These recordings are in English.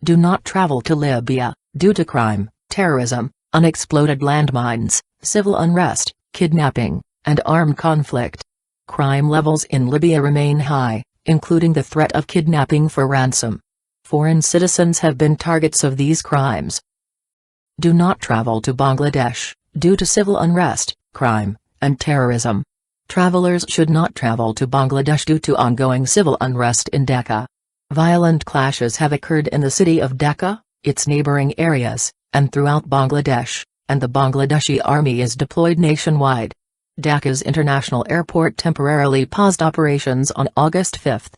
Do not travel to Libya, due to crime, terrorism, unexploded landmines, civil unrest, kidnapping, and armed conflict. Crime levels in Libya remain high, including the threat of kidnapping for ransom. Foreign citizens have been targets of these crimes. Do not travel to Bangladesh, due to civil unrest, crime, and terrorism. Travelers should not travel to Bangladesh due to ongoing civil unrest in Dhaka. Violent clashes have occurred in the city of Dhaka, its neighboring areas, and throughout Bangladesh, and the Bangladeshi army is deployed nationwide. Dhaka's international airport temporarily paused operations on August 5.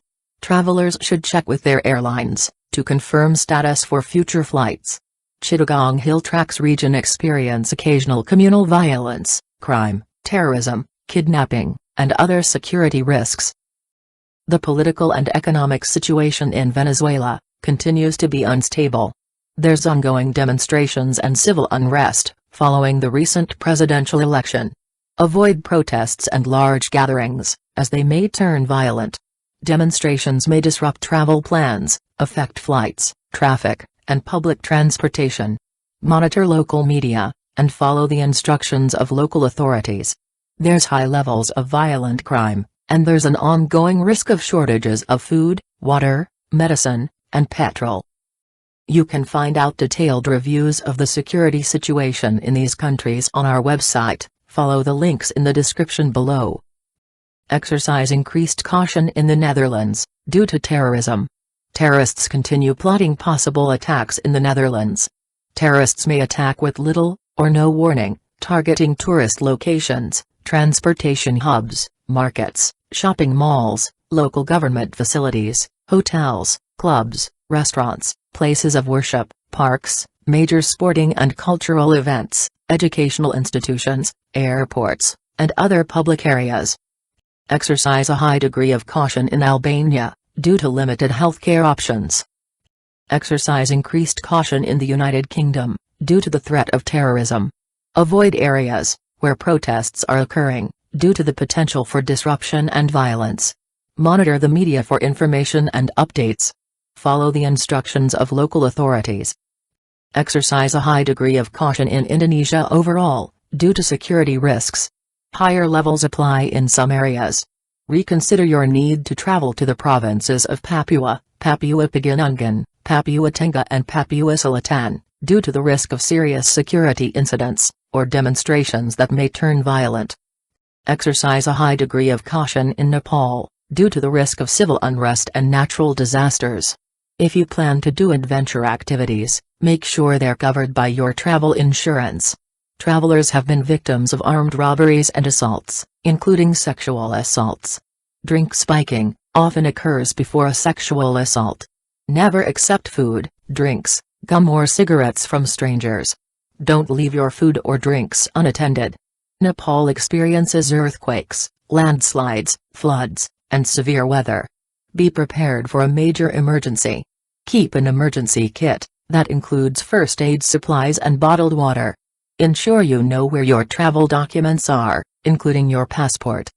Travelers should check with their airlines to confirm status for future flights. Chittagong Hill Tracts region experience occasional communal violence, crime, terrorism, kidnapping, and other security risks. The political and economic situation in Venezuela continues to be unstable. There's ongoing demonstrations and civil unrest following the recent presidential election. Avoid protests and large gatherings, as they may turn violent. Demonstrations may disrupt travel plans, affect flights, traffic, and public transportation. Monitor local media, and follow the instructions of local authorities. There's high levels of violent crime, and there's an ongoing risk of shortages of food, water, medicine, and petrol. You can find out detailed reviews of the security situation in these countries on our website. Follow the links in the description below. Exercise increased caution in the Netherlands, due to terrorism. Terrorists continue plotting possible attacks in the Netherlands. Terrorists may attack with little, or no warning, targeting tourist locations, transportation hubs, markets, shopping malls, local government facilities, hotels, clubs, restaurants, places of worship, parks, major sporting and cultural events, educational institutions, airports, and other public areas. Exercise a high degree of caution in Albania, due to limited healthcare options. Exercise increased caution in the United Kingdom, due to the threat of terrorism. Avoid areas where protests are occurring, due to the potential for disruption and violence. Monitor the media for information and updates. Follow the instructions of local authorities. Exercise a high degree of caution in Indonesia overall, due to security risks. Higher levels apply in some areas. Reconsider your need to travel to the provinces of Papua, Papua Pegunungan, Papua Tengah and Papua Selatan, due to the risk of serious security incidents, or demonstrations that may turn violent. Exercise a high degree of caution in Nepal, due to the risk of civil unrest and natural disasters. If you plan to do adventure activities, make sure they're covered by your travel insurance. Travelers have been victims of armed robberies and assaults, including sexual assaults. Drink spiking often occurs before a sexual assault. Never accept food, drinks, gum or cigarettes from strangers. Don't leave your food or drinks unattended. Nepal experiences earthquakes, landslides, floods, and severe weather. Be prepared for a major emergency. Keep an emergency kit that includes first aid supplies and bottled water. Ensure you know where your travel documents are, including your passport.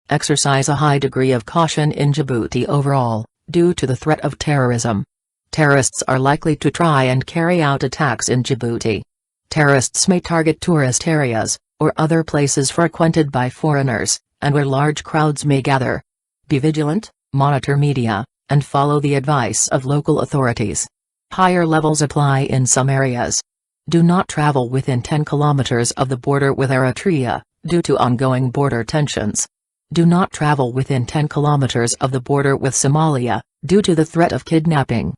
Exercise a high degree of caution in Djibouti overall, due to the threat of terrorism. Terrorists are likely to try and carry out attacks in Djibouti. Terrorists may target tourist areas, or other places frequented by foreigners, and where large crowds may gather. Be vigilant, monitor media, and follow the advice of local authorities. Higher levels apply in some areas. Do not travel within 10 kilometers of the border with Eritrea, due to ongoing border tensions. Do not travel within 10 kilometers of the border with Somalia, due to the threat of kidnapping.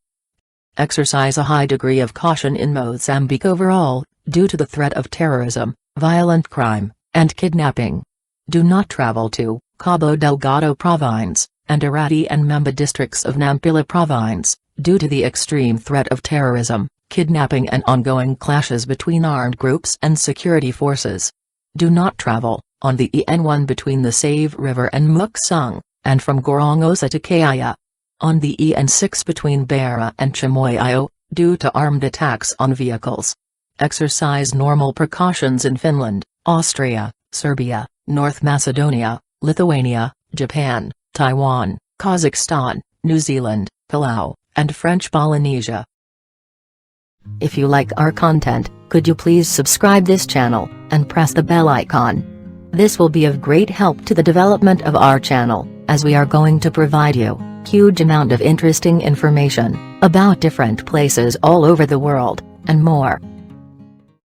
Exercise a high degree of caution in Mozambique overall, due to the threat of terrorism, violent crime, and kidnapping. Do not travel to Cabo Delgado Province, and Irati and Memba districts of Nampula Province, due to the extreme threat of terrorism, kidnapping and ongoing clashes between armed groups and security forces. Do not travel on the EN1 between the Save River and Muksung, and from Gorongosa to Kaya. On the EN6 between Beira and Chimoio, due to armed attacks on vehicles. Exercise normal precautions in Finland, Austria, Serbia, North Macedonia, Lithuania, Japan, Taiwan, Kazakhstan, New Zealand, Palau, and French Polynesia. If you like our content, could you please subscribe this channel, and press the bell icon. This will be of great help to the development of our channel, as we are going to provide you huge amount of interesting information about different places all over the world, and more.